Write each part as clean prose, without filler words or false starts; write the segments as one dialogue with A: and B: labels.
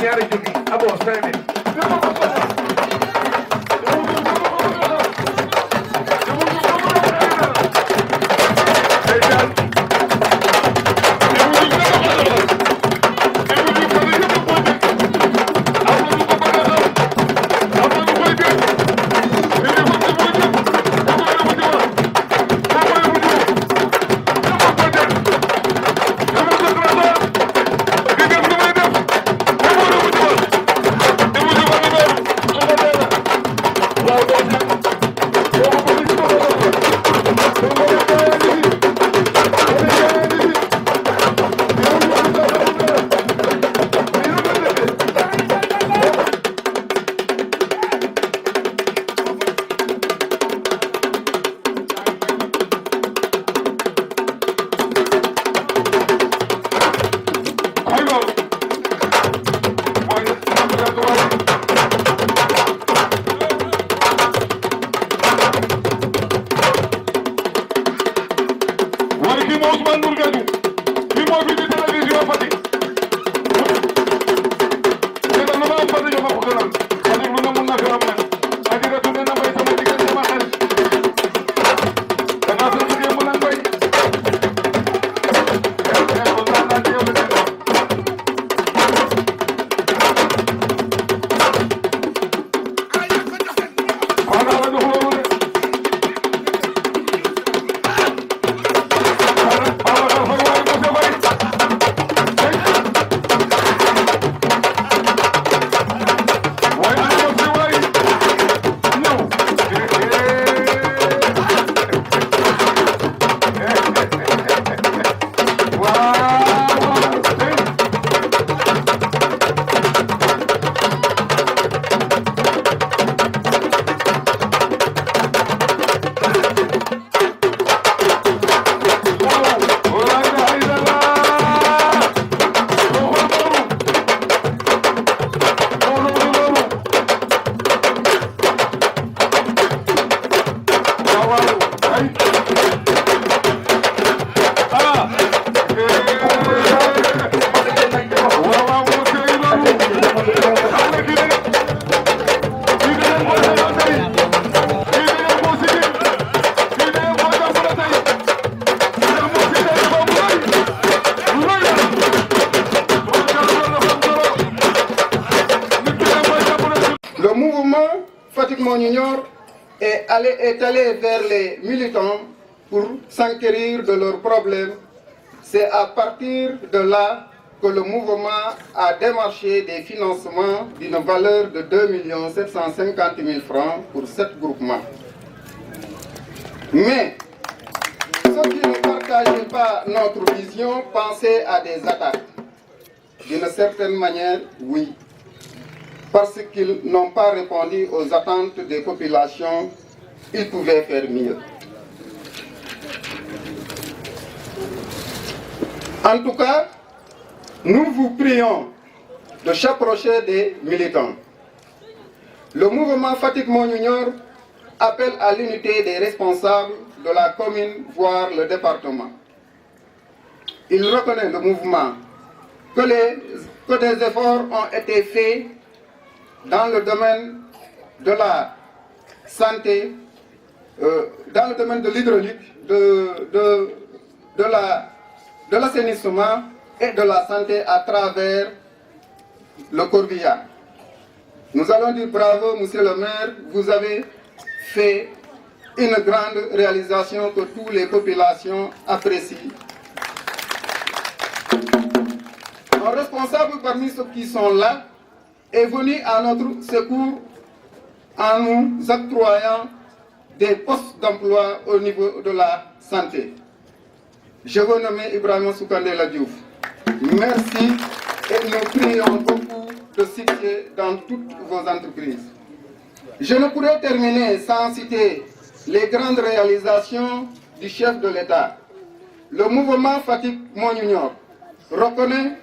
A: ñaari junni abo 5000
B: est allé vers les militants pour s'enquérir de leurs problèmes. C'est à partir de là que le mouvement a démarché des financements d'une valeur de 2 750 000 francs pour 7 groupements. Mais ceux qui ne partageaient pas notre vision pensaient à des attaques. D'une certaine manière, oui, parce qu'ils n'ont pas répondu aux attentes des populations. Ils pouvaient faire mieux. En tout cas, nous vous prions de s'approcher des militants. Le mouvement Fatick Mo ñu Ñor appelle à l'unité des responsables de la commune, voire le département. Il reconnaît le mouvement que des efforts ont été faits dans le domaine de la santé, dans le domaine de l'hydraulique, de l'assainissement et de la santé à travers le corbillard. Nous allons dire bravo, monsieur le maire, vous avez fait une grande réalisation que toutes les populations apprécient. Un responsable parmi ceux qui sont là est venu à notre secours en nous octroyant des postes d'emploi au niveau de la santé. Je veux nommer Ibrahima Soukandela Diouf. Merci et nous prions beaucoup de succès dans toutes vos entreprises. Je ne pourrais terminer sans citer les grandes réalisations du chef de l'État. Le mouvement Fatick Mo ñu Ñor reconnaît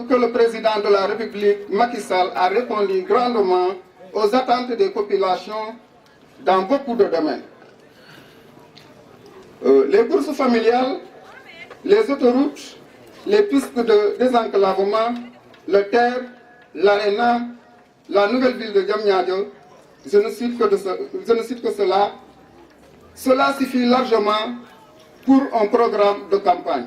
B: que le président de la République, Macky Sall, a répondu grandement aux attentes des populations dans beaucoup de domaines. Les bourses familiales les autoroutes, les pistes de désenclavement, le terre, l'aréna, la nouvelle ville de Diamniadio, je ne cite que cela. Cela suffit largement pour un programme de campagne.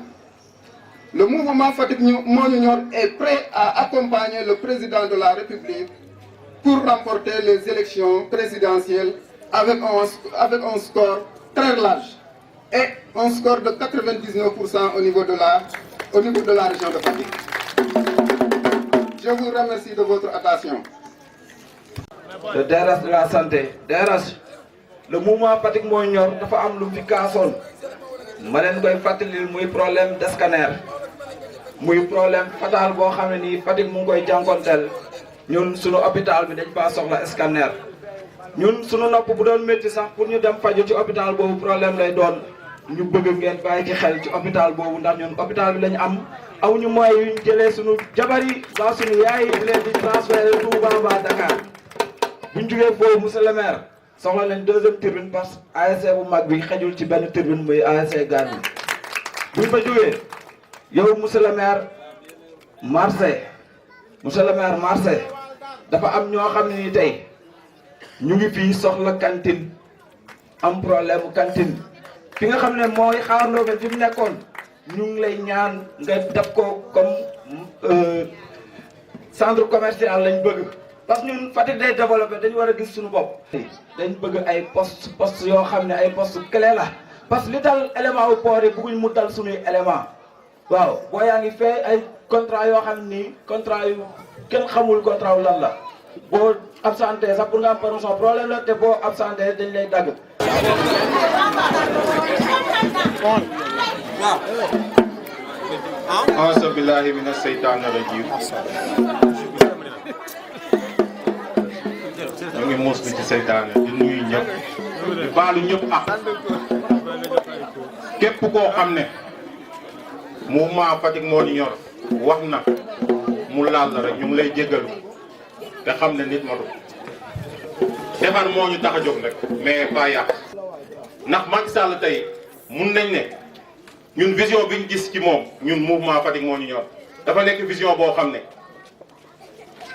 B: Le mouvement Fatick Monunior est prêt à accompagner le président de la République pour remporter les élections présidentielles avec un score très large et un score de 99% au niveau de la région de Fatick. Je vous remercie de votre attention.
C: Le DRH de la santé DRH le mouvement Fatick Monunior dafa am lu fi kaasoon ma leen koy fàttalil muy problème de scanner muy problème fatal boo xam ne nii Fatick mu ngi koy jànkonteel ñun sunu hôpital bi dañ faa soxla scanner ñun sunu nopp bu doon métti sax pour ñu dem faju ci hôpital boobu problème lay doon ñu bëgg ngeen bàyyi ci xel ci hôpital boobu ndax ñun hôpital bi lañu am aw ñu moyens yu ñu jëlee sunu jabar yi ba sunu yaay yi leen di transférer Touba ba Dakar buñ jógee foofu monsieur le maire soxla nañ deuxième tribune parce que ASC bu mag bi xejul ci benn tribune muy ASC Gane buñ fa jógee yow monsieur le maire marché dafa am ñoo xam ne ni tey ñu ngi fii soxla cantine am problème cantine fi nga xam ne mooy Xaar Ndofène fi mu nekkoon ñu ngi lay ñaan nga def ko comme centre commercial lañ bëgg parce que ñun Fatick day développé dañu war a gis suñu bopp. dañ bëgg ay poste yoo xam ne ay poste clé la parce que li dal élément wu port yi bëgguñ mu dal suñuy élément waaw boo yaa ngi fee ay contrat yoo xam ni contrat yu kenn xamul contrat wu lan la boo absenté sax pour nga am promotion problème la te boo absenté dañ lay dagg.
D: A'uuzu billaahi mina seytaani rajiim. ñu ngi muus ci seytaane di nuyu ñëpp di baalu ñëpp ak képp koo xam ne mouvement Fatick Monunior wax na mu laal la rek ñu ngi lay jéggalu te xam ne nit matu defar moo ñu tax a jóg rek mais pas yàq ndax Macky Sall tey mun nañ ne ñun vision biñ gis ci moom ñun mouvement Fatick Monunior dafa nekk vision boo xam ne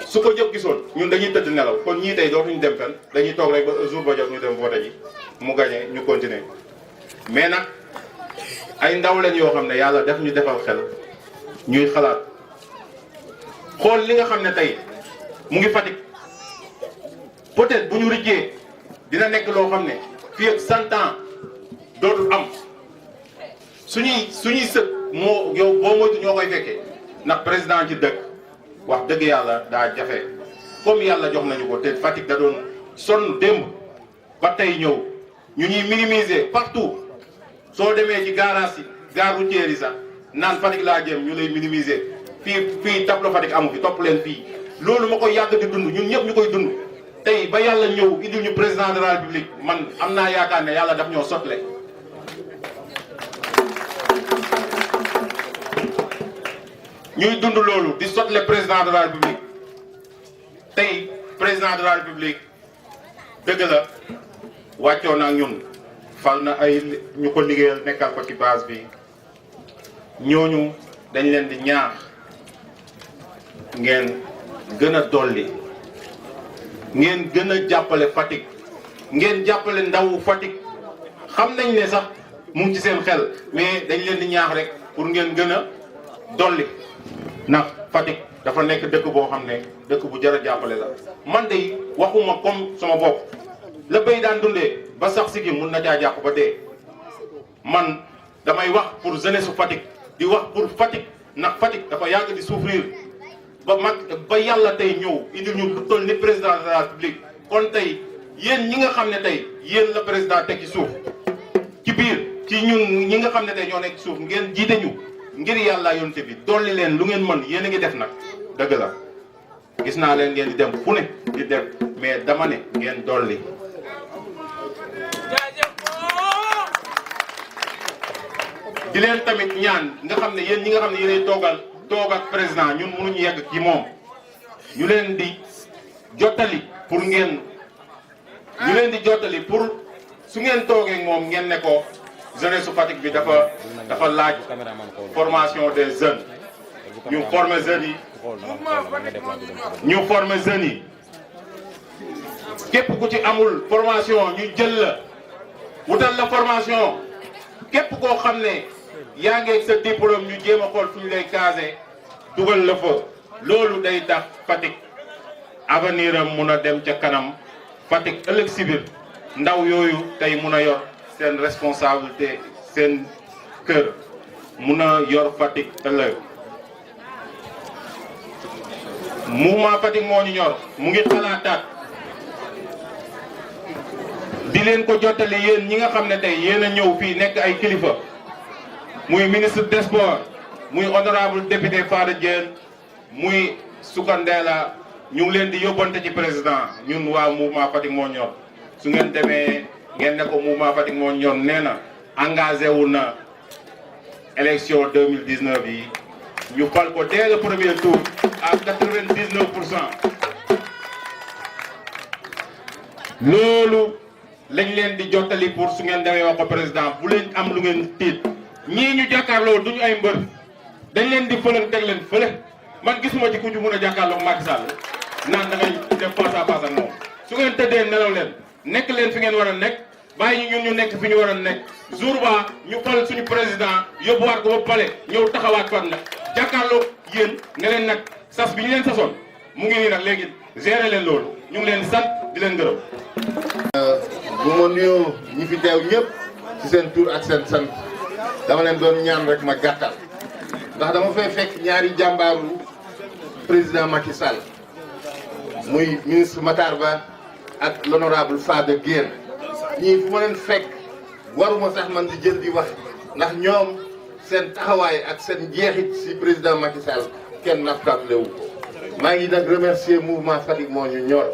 D: su ko jëpp gisoon ñun dañuy tëdd nelaw kon ñii tey dootuñu dem fenn dañuy toog rek ba jour ba jot ñu dem vote ji mu gagné ñu continuer mais nag ay ndaw leen yoo xam ne yàlla def ñu defal xel ñuy xalaat xool li nga xam ne tey mu ngi Fatick peut-être bu ñu rijjee dina nekk loo xam ne fii ak 100 ans dootul am suñuy sët moo yow boo moytu ñoo koy fekkee ndax président ci dëkk wax dëgg yàlla daa jafe comme yàlla jox nañu ko te Fatick da doon sonn démb ba tey ñëw ñu ñuy minimiser partout soo demee ci garage yi gare routière yi sax naan Fatick laa jëm ñu lay minimiser fii tableau Fatick amu fi topp leen fii loolu ma koy yàgg di dund ñun ñëpp ñu koy dund tey ba yàlla ñëw indil ñu président de la république man am naa yaakaar ne yàlla daf ñoo sotle ñuy dund loolu di sotle président de la république tey président de la république dëgg la wàccoo na ak ñun fal na ay ñu ko liggéeyal nekkal ko ci base bi ñooñu dañ leen di ñaax ngeen gën a dolli ngeen gën a jàppale Fatick ngeen jàppale ndawu Fatick xam nañ ne sax mu ngi ci seen xel mais dañ leen di ñaax rek pour ngeen gën a dolli ndax Fatick dafa nekk dëkk boo xam ne dëkk bu jar a jàppale la man de waxuma comme sama bopp la béy daan dundee ba sax si gi mun na caa jàpp ba dee man damay wax pour jeunesse su Fatick di wax pour Fatick ndax Fatick dafa yàgg di souffrir ba yàlla tey ñëw indil ñu lu toll ni président de la République kon tey yéen ñi nga xam ne tey yéen la président teg ci suuf ci biir ci ñun ñi nga xam ne tey ñoo nekk ci suuf ngeen jiite ñu ngir yàlla yonte bi dolli leen lu ngeen mën yéen a ngi def nag dëgg la gis naa leen ngeen di dem fu ne di def mais dama ne ngeen dolli di leen tamit ñaan nga xam ne yéen ñi nga xam ne yéenay toog ak président ñun mënuñu yegg ci moom ñu leen di jottali pour ngeen ñu leen di jottali pour su ngeen toogee moom ngeen ne ko jeunesse su Fatick bi dafa laaj formation des jeunes ñu former jeunes yi képp ku ci amul formation ñu jël la wutal la formation képp koo xam ne yaa ngi sa diplôme ñu jéem a xool fu ñu lay casé dugal la fa loolu day tax Fatick avenir am mun a dem ca kanam Fatick ëllëg si biir ndaw yooyu tey mun a yor seen responsabilité seen kër mun a yor Fatick ëllëg. mouvement Fatick moo ñu ñor mu ngi xalaataat di leen ko jottali yéen ñi nga xam ne tey yéen a ñëw fii nekk ay kilifa muy ministre des sports muy honorable député Fada Diène muy Soukandela ñu ngi leen di yóbbante ci président ñun waa mouvement Fatick moo ñor su ngeen demee ngeen ne ko mouvement Fatick moo ñor nee na engagé wu na élection 2019 yi ñu fal ko dès le premier tour à 99%. loolu lañ leen di jottali pour su ngeen demee wax ko président bu leen am lu ngeen tiit ñii ñu jàkkaarloo duñu ay mbër dañ leen di fële teg leen fële man gisuma ci ku ñu mun a jàkkaarloo Macky Sall naan da ngay def face à face ak moom su ngeen tëddee nelaw leen nekk leen fi ngeen war a nekk bàyyi ñu nekk fi ñu war a nekk jour ba ñu fal suñu président yóbbuwaat ko ba pale ñëw taxawaat fan nag jàkkaarloo yéen ne leen nag sas bi ñu leen sasoon mu ngi nii nag léegi gérer leen loolu ñu ngi leen di sant di leen gërëm.
E: bu ma nuyoo ñi fi teew ñëpp ci seen tur ak seen sant dama leen doon ñaan rek ma gàttal ndax dama fay fekk ñaari jàmbaaru président Macky Sall muy ministre Matar Ba ak l'honorable Fada Diène ñii fu ma leen fekk waruma sax man di jël di wax ndax ñoom seen taxawaay ak seen jeexit ci président Macky Sall kenn naftable wu ko maa ngi nag remercier mouvement Fatick moo ñu ñor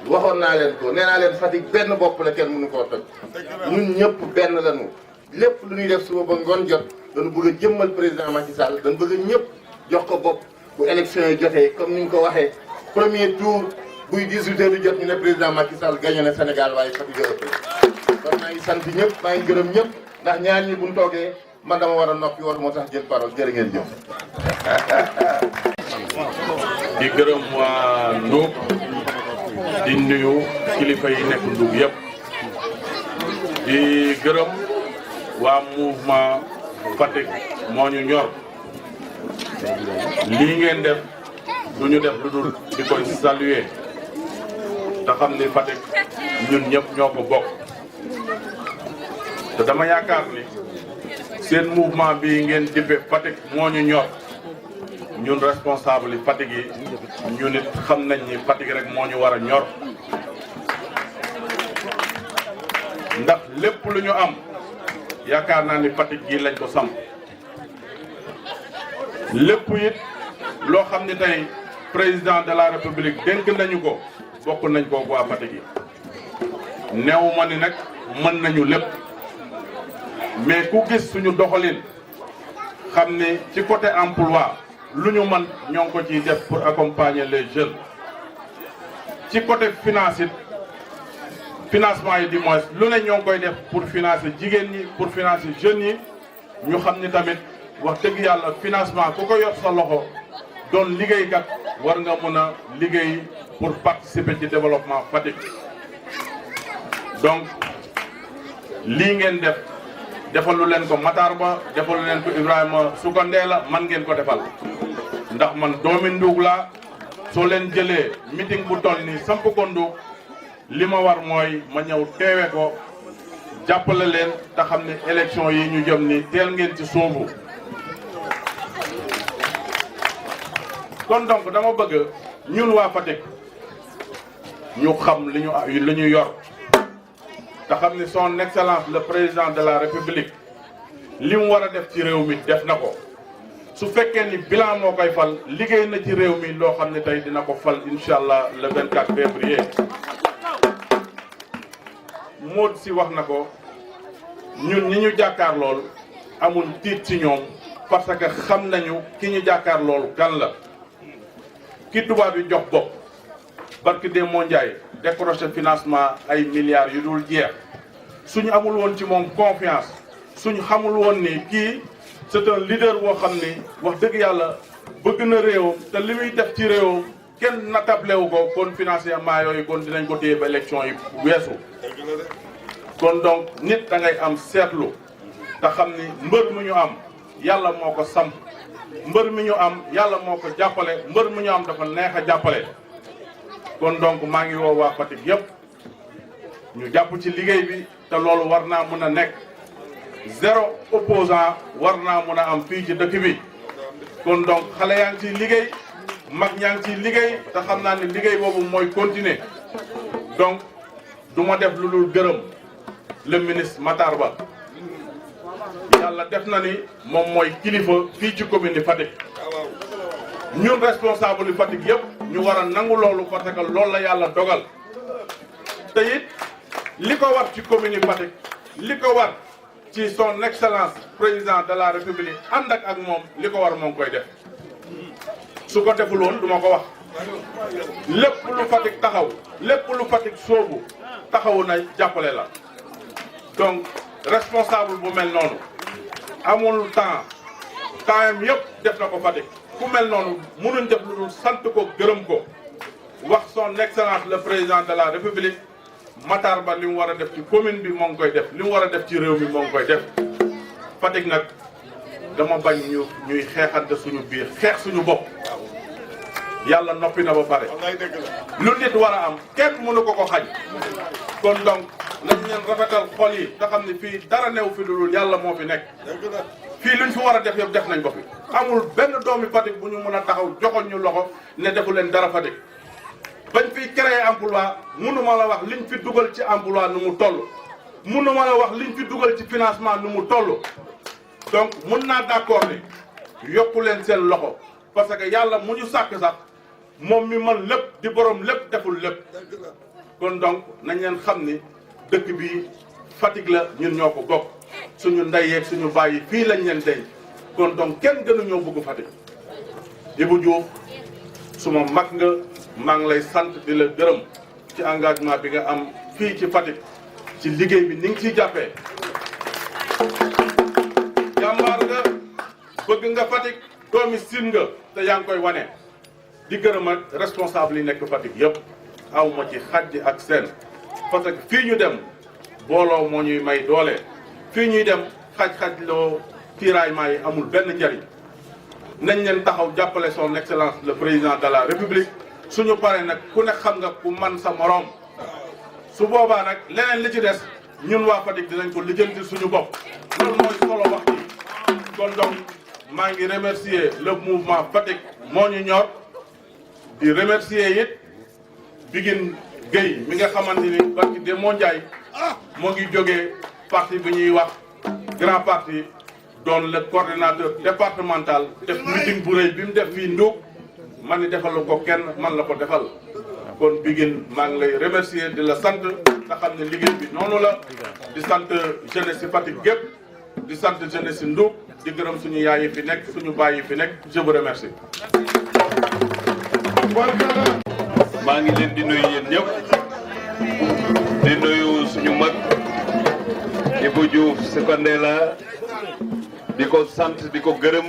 E: waxoon naa leen ko nee naa leen Fatick benn bopp la kenn mënu koo toj ñun ñëpp benn lañu lépp lu ñuy def suba ba ngoon jot dañu bëgg a jëmmal président Macky Sall dañu bëgg a ñëpp jox ko bopp bu élection yi jotee comme ni ñu ko waxee premier tour buy 18 heures di jot ñu ne président Macky Sall gagné na Sénégal waaye Fatick a ëpp kon maa ngi sant ñëpp maa ngi gërëm ñëpp ndax ñaar ñi buñ toogee man dama war a noppi war moo tax jël parole jërë ngeen jëf.
F: di gërëm waa Ndoup di nuyu kilifa yi nekk Ndoup yëpp di gërëm waa mouvement Fatick moo ñu ñor lii ngeen def du ñu def lu dul di koy saluer te xam ni Fatick ñun ñëpp ñoo ko bokk te dama yaakaar ni seen mouvement bi ngeen dippe Fatick moo ñu ñor ñun responsable yi Fatick yi ñu nit xam nañ ni Fatick rek moo ñu war a ñor ndax lépp lu ñu am yaakaar naa ni Fatick gi lañ ko samp lépp it loo xam ni tey président de la république dénk nañu ko bokk nañ ko waa Fatick yi neew ma ni nag mën nañu lépp mais ku gis suñu doxalin xam ni ci côté emploi lu ñu mën ñoo ngi ko ciy def pour accompagner les jeunes ci côté finance it financement yi du moins lu ne ñoo ngi koy def pour financer jigéen ñi pour financer jeunes yi ñu xam ni tamit wax dëgg yàlla financement ku ko yor sa loxo doon liggéeykat war nga mën a liggéey pour participer ci développement Fatick donc lii ngeen def defalu leen ko Matar Ba defalu leen ko Ibrahima Soukandela man ngeen ko defal ndax man doomi Ndoup laa soo leen jëlee meeting bu toll nii samp ko Ndoup li ma war mooy ma ñëw teewe ko jàppale leen te xam ne élection yi ñu jëm ni teel ngeen ci soobu kon donc dama bëgg ñun waa Fatick ñu xam li ñu yor te xam ni son excellence le président de la république li mu war a def ci réew mi def na ko su fekkee ni bilan moo koy fal liggéey na ci réew mi loo xam ne tey dina ko fal incha allah le 24 février. Maud si wax na ko ñun ñi ñu jàkkaar lool amul tiit ci ñoom parce que xam nañu ki ñu jàkkaar lool kan la ki tubaab bi jox bopp barki de moo Ndiaye décroché financement ay milliards yu dul jeex suñu amul woon ci moom confiance suñu xamul woon ni kii c'est un leader boo xam ni wax dëgg yàlla bëgg na réewam te li muy def ci réewam kenn nattablewu ko kon financièrement yooyu kon dinañ ko téye ba élection yi weesu. kon donc nit da ngay am seetlu te xam ni mbër mi ñu am yàlla moo ko samp mbër mi ñu am yàlla moo ko jàppale mbër mi ñu am dafa neex a jàppale. kon donc maa ngi woo waa Fatick yëpp ñu jàpp ci liggéey bi te loolu war naa mën a nekk zéro opposant war naa mën a am fii ci dëkk bi. kon donc xale yaa ngi ciy liggéey mag ñaa ngi ciy liggéey te xam naa ne liggéey boobu mooy continuer donc du ma def lu dul gërëm le ministre Matar Ba yàlla def na ni moom mooy kilifa fii ci commune yi Fatick ñun responsable yi Fatick yëpp ñu war a nangu loolu parce que loolu la yàlla dogal te it li ko war ci commune yi Fatick li ko war ci son excellence président de la république ànd ak moom li ko war moom koy def su ko deful woon du ma ko wax lépp lu Fatick taxaw lépp lu Fatick soobu taxawu na jàppale la donc responsable bu mel noonu amul temps yëpp def na ko Fatick ku mel noonu mënuñ def lu dul sant ko gërëm ko wax son excellence le président de la république Matar Ba li mu war a def ci commune bi moo ngi koy def li mu war a def ci réew mi moo ngi koy def Fatick nag dama bañ ñuy xeexante suñu biir xeex suñu bopp yàlla noppi na ba pare lu nit war a am kenn mënu ko xañ kon donc nañ leen rafetal xol yi te xam ne fii dara new fi lu dul yàlla moo fi nekk fii luñ fi war a def yëpp def nañ ko fi amul benn doomi Fatick bu ñu mën a taxaw joxoñ ñu loxo ne defu leen dara Fatick bañ fiy créer emploi mënuma la wax liñ fi dugal ci emploi nu mu toll mënuma la wax liñ fi dugal ci financement nu mu toll donc mën naa d'accord ni yokku leen seen loxo parce que yàlla mu ñu sàkk sax moom mi man lépp di borom lépp deful lépp kon donc nañ leen xam ni dëkk bi Fatick la ñun ñoo ko bokk suñu ndey yeeg suñu baay yi fii lañ leen denc kon donc kenn gënuñoo bëgg Fatick Ibou Diouf suma mag nga maa ngi lay sant di la gërëm ci engagement bi nga am fii ci Fatick ci liggéey bi ni nga ciy jàppee jàmbaar nga bëgg nga Fatick doomi siin nga te yaa ngi koy wane di gërëm ak responsable yi nekk Fatick yëpp aw ma ci xajji ak seen parce que fii ñu dem booloo moo ñuy may doole fii ñuy dem xaj-xaj loo tiraillement yi amul benn njariñ nañ leen taxaw jàppale son excellence le président de la république suñu paree nag ku ne xam nga ku man sa morom su boobaa nag leneen li ci des ñun waa Fatick dinañ ko lijjanti suñu bopp loolu mooy solo wax ji kon donc maa ngi remercier le mouvement Fatick moo ñu ñor di remercier it Biguine Gueye mi nga xamante ni barki de moo Ndiaye moo ngi jógee parti bi ñuy wax grand parti doon le coordinateur départemental def meeting bu rëy bi mu def fii Ndiouk man ni defalu ko kenn man la ko defal kon Biguine maa ngi lay remercier di la sant nga xam ne liggéey bi noonu la di sant jeunesse si Fatick gépp di sant jeunesse si Ndiouk di gërëm suñu yaay yi fi nekk suñu baay yi fi nekk je vous remercie.
G: maa ngi leen di nuyu yéen ñëpp di nuyu suñu mag Ibou Diouf Sekonde la di ko sant di ko gërëm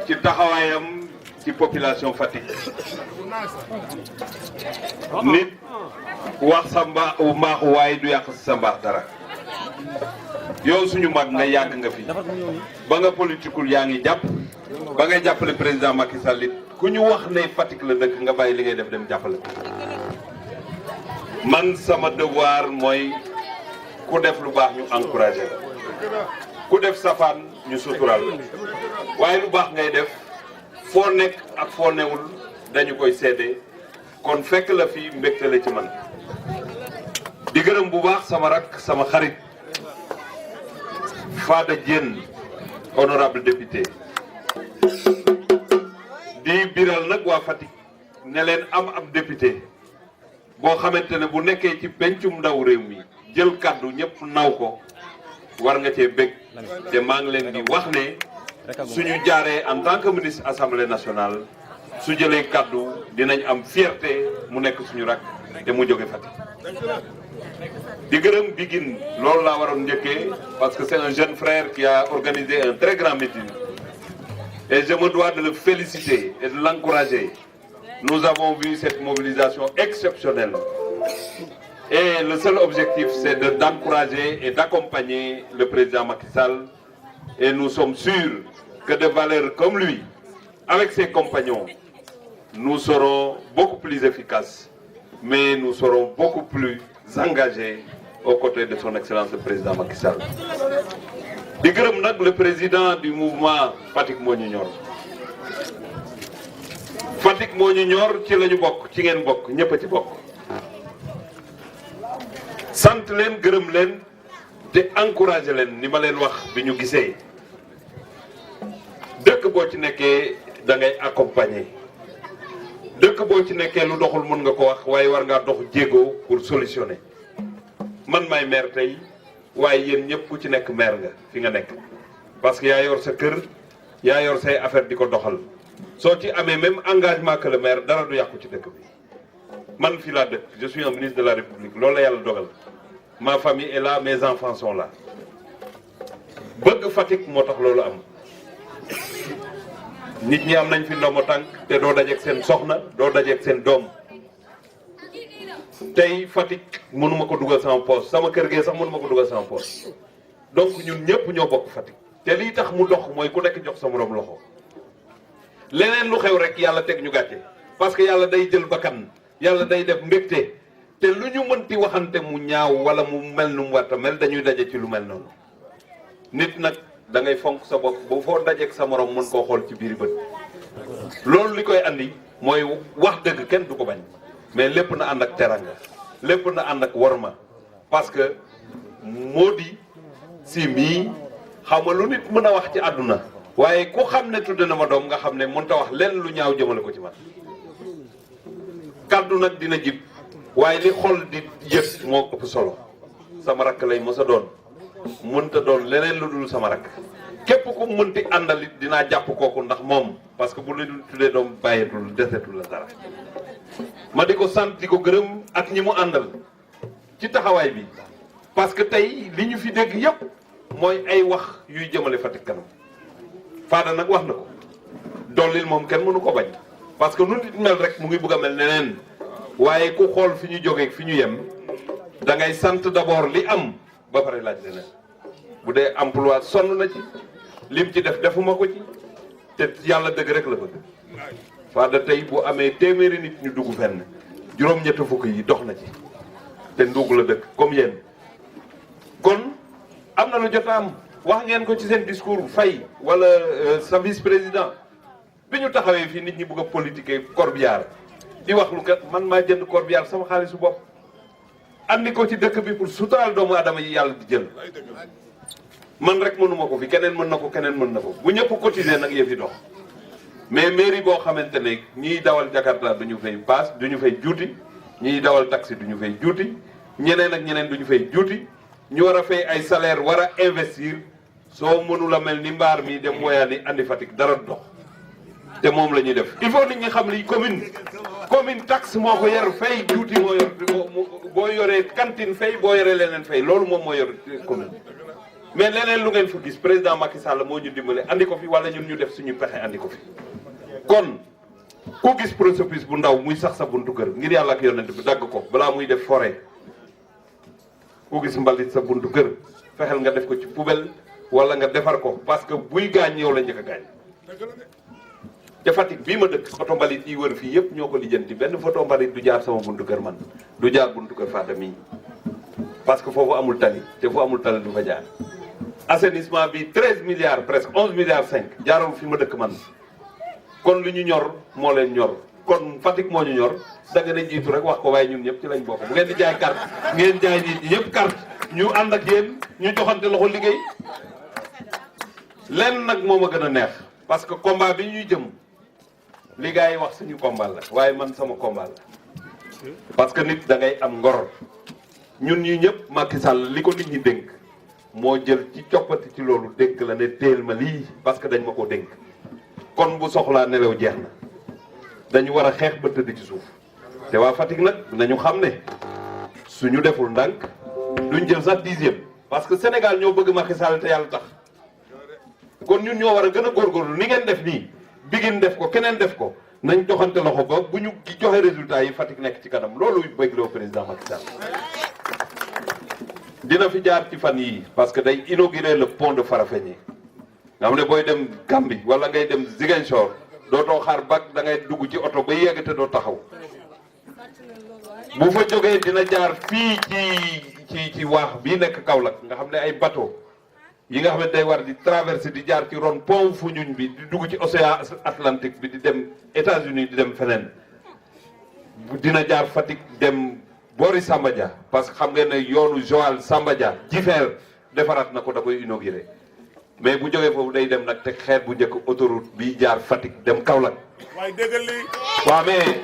G: ci taxawaayam ci population Fatick nit wax sa mbaaxu waaye du yàq sa mbaax dara yow suñu mag nga yàgg nga fi ba nga politikul yaa ngi jàpp ba ngay jàppale président Macky Sall it ku ñu wax ne Fatick la dëkk nga bàyyi li ngay def dem jàppale man sama devoir mooy ku def lu baax ñu encouragé la ku def safaan ñu suturaal la waaye lu baax ngay def foo nekk ak foo newul dañu koy seede kon fekk la fi mbégte la ci man di gërëm bu baax sama rak sama xarit Fada Diène honorable député di biral nag waa Fatick ne leen am ab député boo xamante ne bu nekkee ci pencum ndaw réew mi jël kàddu ñëpp naw ko war nga cee bég te maa ngi leen di wax ne suñu jaaree en tant que ministre assemblée nationale su jëlee kàddu dinañ am fierté mu nekk suñu rak te mu jóge Fatick di gërëm Biguine loolu laa waroon njëkkee parce que c'est un jeune frère qui a organisé un très grand meeting et je me dois de le féliciter et de l'encourager. Nous avons vu cette mobilisation exceptionnelle et le seul objectif c'est d'encourager et d'accompagner le président Macky Sall et nous sommes sûrs que de valeurs comme lui, avec ses compagnons, nous serons beaucoup plus efficaces, mais nous serons beaucoup plus engagés aux côtés de son excellence le président Macky Sall. di gërëm nag le président du mouvement Fatick moo ñu ñor Fatick moo ñu ñor ci la ñu bokk ci ngeen bokk ñëpp a ci bokk sant leen gërëm leen te encouragé leen ni ma leen wax bi ñu gisee dëkk boo ci nekkee da ngay accompagner dëkk boo ci nekkee lu doxul mën nga ko wax waaye war ngaa dox jéego pour solutionner man maay maire tey waaye yéen ñëpp ku ci nekk maire nga fi nga nekk parce que yaa yor sa kër yaa yor say affaire di ko doxal soo ci amee même engagement que le maire dara du yàqu ci dëkk bi man fi laa dëkk je suis un ministre de la République loolu la yàlla dogal ma famille est là mes enfants sont là bëgg Fatick moo tax loolu am nit ñi am nañ fi ndomo tànk te doo dajeek seen soxna doo dajeek seen doom tey Fatick mënuma ko dugal sama poche sama kër gee sax mënuma ko dugal sama poche donc ñun ñëpp ñoo bokk Fatick te lii tax mu dox mooy ku nekk jox sa moroom loxo leneen lu xew rek yàlla teg ñu gàcce parce que yàlla day jël bakkan yàlla day def mbégte te lu ñu mënti waxante mu ñaaw wala mu mel nu mu war a mel dañuy daje ci lu mel noonu nit nag da ngay fonk sa bopp ba foo dajeek sa moroom mën koo xool ci biir bët loolu li koy andi mooy wax dëgg kenn du ko bañ mais lépp na ànd ak teranga lépp na ànd ak worma parce que moo di si mii xaw ma lu nit mën a wax ci àdduna waaye ku xam ne tudde na ma doom nga xam ne mënta wax lenn lu ñaaw jëmale ko ci man kàddu nag dina jib waaye li xol di yëg moo ëpp solo sama rakk lay mos a doon mënta doon leneen lu dul sama rakk képp ku mënti àndal it dinaa jàpp kooku ndax moom parce que bu la tuddee doom bàyyeetul desetul la dara ma di ko sant di ko gërëm ak ñi mu àndal ci taxawaay bi parce que tey li ñu fi dégg yépp mooy ay wax yuy jëmale Fatick kanam Fada nag wax na ko dollil moom kenn mënu ko bañ parce que nu nit mel rek mu ngi bëgg a mel neneen waaye ku xool fi ñu jógee fi ñu yem da ngay sant d'abord li am ba pare laaj leneen bu dee emploi sonn na ci lim ci def defuma ko ci te yàlla dëgg rek la bëgg Fada tey bu amee téeméeri nit ñu dugg fenn juróom-ñett fukk yi dox na ci te ndugg la dëkk comme yéen kon am na lu jot a am wax ngeen ko ci seen discours Faye wala sa vice président bi ñu taxawee fii nit ñi bëgg a politiquer corbillard di wax lu kat man maa jënd corbillard sama xaalisu bopp andi ko ci dëkk bi pour suturaal doomu aadama yi yàlla di jël man rek mënuma ko fi keneen mën na ko keneen mën na ko bu ñëpp cotiser nag yëf yi dox mais mairie boo xamante ne ñiy dawal Jakarta du ñu fay paas du ñu fay juuti ñiy dawal taxi du ñu fay juuti ñeneen ak ñeneen du ñu fay juuti ñu war a fay ay salaire war a investir soo mënula mel ni mbaar mi dem woyaani andi Fatick dara dox te moom la ñuy def il faut nit ñi xam li commune taxe moo ko yor fay juuti moo yor boo yoree cantine fay boo yoree leneen fay loolu moom moo yor commune mais leneen lu ngeen fa gis président Macky Sall moo ñu dimbale andi ko fi wala ñun ñu def suñu pexe andi ko fi kon ku gis processus bu ndaw muy sax sa buntu kër ngir yàlla ak yonent bi dagg ko balaa muy def forêt ku gis mbalit sa buntu kër fexeel nga def ko ci poubelle wala nga defar ko parce que buy gaañ yow la njëkk a gaañ te Fatick bii ma dëkk photo mbalit yi wër fii yëpp ñoo ko lijjanti benn photo mbalit du jaar sama buntu kër man du jaar buntu kër Fada mii parce que foofu amul tali te fu amul tali du fa jaar assainissement bi 13 milliards presque 11 milliards 5 jaarul fi ma dëkk man kon lu ñu ñor moo leen ñor kon Fatick moo ñu ñor da nga ne jiitu rek wax ko waaye ñun ñëpp ci lañ bokk bu ngeen di jaay carte ngeen jaay nit ñi ñëpp carte ñu ànd ak yéen ñu joxante loxo liggéey lenn nag moo ma gën a neex parce que combat bi ñuy jëm li gars yi wax suñu combat la waaye man sama combat la parce que nit da ngay am ngor ñun ñi ñëpp Macky Sall li ko nit ñi dénk moo jël ci coppati ci loolu dénk la ne téel ma lii parce que dañ ma ko dénk kon bu soxlaa nelaw jeex na dañu war a xeex ba tëdd ci suuf te waa Fatick nag nañu xam ne suñu deful ndànk duñ jël sax 10e parce que Sénégal ñoo bëgg Macky Sall te yàlla tax kon ñun ñoo war a gën a góorgóorlu ni ngeen def nii Biguine def ko keneen def ko nañ joxante loxo ba bu ñu joxe résultat yi Fatick nekk ci kanam loolu bëggloo président Macky Sall dina fi jaar ci fan yii parce que day inaugurer le pont de Farafenni nga xam ne booy dem Gambie wala ngay dem Ziguinchor dootoo xaar bag da ngay dugg ci oto ba yegg te doo taxaw bu fa jógee dina jaar fii ci waax bii nekk Kaolack nga xam ne ay bateau yi nga xam ne day war di traverser di jaar ci ron pont Foundiougne bi di dugg ci océan Atlantique bi di dem États-Unis di dem feneen dina jaar Fatick dem boori Samba Dia parce que xam ngeen ne yoonu Joal Samba Dia Jifeer defaraat na ko da koy inauguré mais bu jógee foofu day dem nag te xeet bu njëkk autoroute bi jaar Fatick dem Kaolack.
F: waaye déggal lii.
G: waaw mais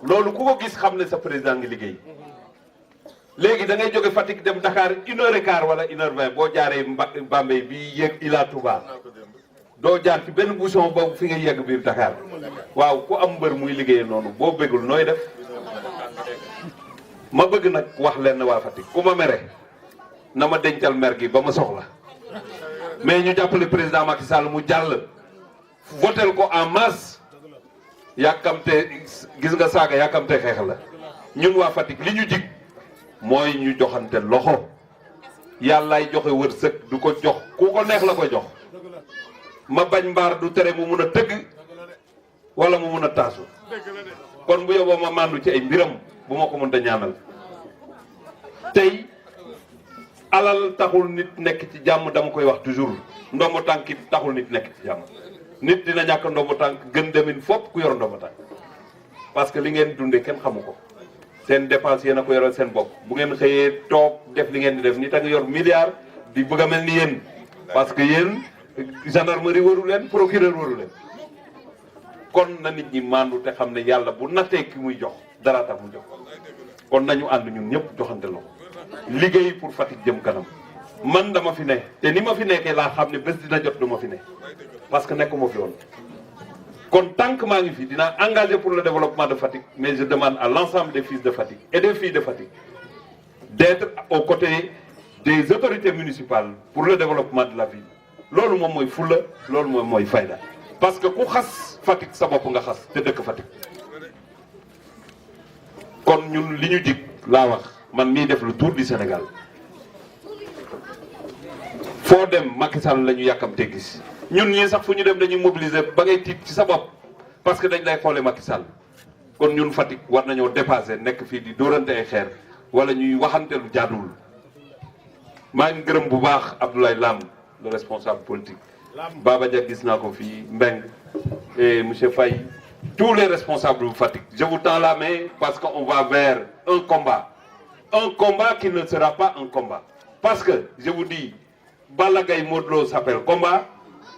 G: loolu ku ko gis xam ne sa président ngi liggéey léegi da ngay jóge Fatick dem Dakar 1h15 wala 1h20 boo jaaree Bambey bi yegg Ila Touba doo jaar ci benn bouchon boobu fi nga yegg biir Dakar waaw ku am mbër muy liggéeyee noonu boo bëggul nooy def ma bëgg nag wax leen waa Fatick ku ma mere na ma dencal mer gi ba ma soxla mais ñu jàppale président Macky Sall mu jàll votel ko en masse yàkkamte gis nga saaga yàkkamte xeex la ñun waa Fatick li ñu jig mooy ñu joxante loxo yàllaay joxe wërsëg du ko jox ku ko neex la ko jox ma bañ mbaar du tere mu mun a tëgg wala mu mun a taasu kon bu yóbboo ma màndu ci ay mbiram bu ma ko mën a ñaanal tey alal taxul nit nekk ci jàmm dama koy wax toujours ndombo tànk it taxul nit nekk ci jàmm nit dina ñàkk ndombo tànk gën demin fopp ku yor ndombo tànk parce que li ngeen dundee kenn xamu ko seen dépense yéen a ko yoral seen bopp bu ngeen xëyee toog def li ngeen di def nit a ngi yor milliard di bëgg a mel ni yéen parce que yéen gendarmerie waru leen procureur waru leen kon na nit ñi maandu te xam ne yàlla bu nattee ki muy jox dara tax mu jox kon nañu ànd ñun ñëpp joxante loxo liggéey pour Fatick jëm kanam man dama fi ne te ni ma fi nekkee laa xam ne bés dina jot du ma fi ne parce que nekkuma fi woon kon tant que maa ngi fi dinaa engagé pour le développement de Fatick mais je demande à l'ensemble des fils de Fatick et des filles de Fatick d'être aux côtés des autorités municipales pour le développement de la ville loolu moom mooy fulla loolu moom mooy fayda parce que ku xas Fatick sa bopp nga xas te dëkk Fatick kon ñun li ñu jig laa wax man mii def le tour du Sénégal foo dem Macky Sall la ñu yàkkamte gis ñun ñii sax fu ñu dem dañuy mobiliser ba ngay tiit ci sa bopp parce que dañ lay xoolee Macky Sall kon ñun Fatick war nañoo dépasser nekk fii di dóorante ay xeer wala ñuy waxante lu jaaduwul maa ngi gërëm bu baax Abdoulaye Lam le responsable politique Baba Dia gis naa ko fii Mbeng et monsieur Faye tous les responsables de Fatick je vous tends la main parce que on va vers un combat qui ne sera pas un combat parce que je vous dis Balla Gaye Modou Lo s'appelle combat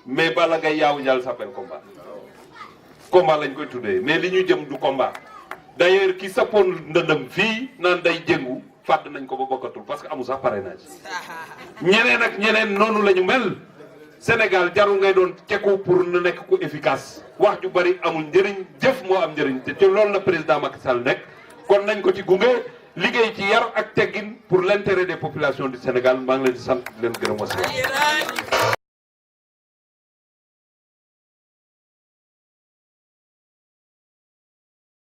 G: mais Balla Gaye Yawou Dial s'appelle combat lañ koy tuddee mais li ñu jëm du combat d'ailleurs ki sappoon ndëndëm fii naan day jëngu fàdd nañ ko ba bokkatul parce que amul sax parrainage ñeneen ak ñeneen noonu la ñu mel Sénégal jarul ngay doon ceku pour na nekk ku efficace wax ju bari amul njëriñ jëf moo am njëriñ te ci loolu la président Macky Sall nekk kon nañ ko ci gunge liggéey ci yar ak teggin pour l'intérêt des populations du Sénégal maa ngi leen di sant di leen gërëm wasalaam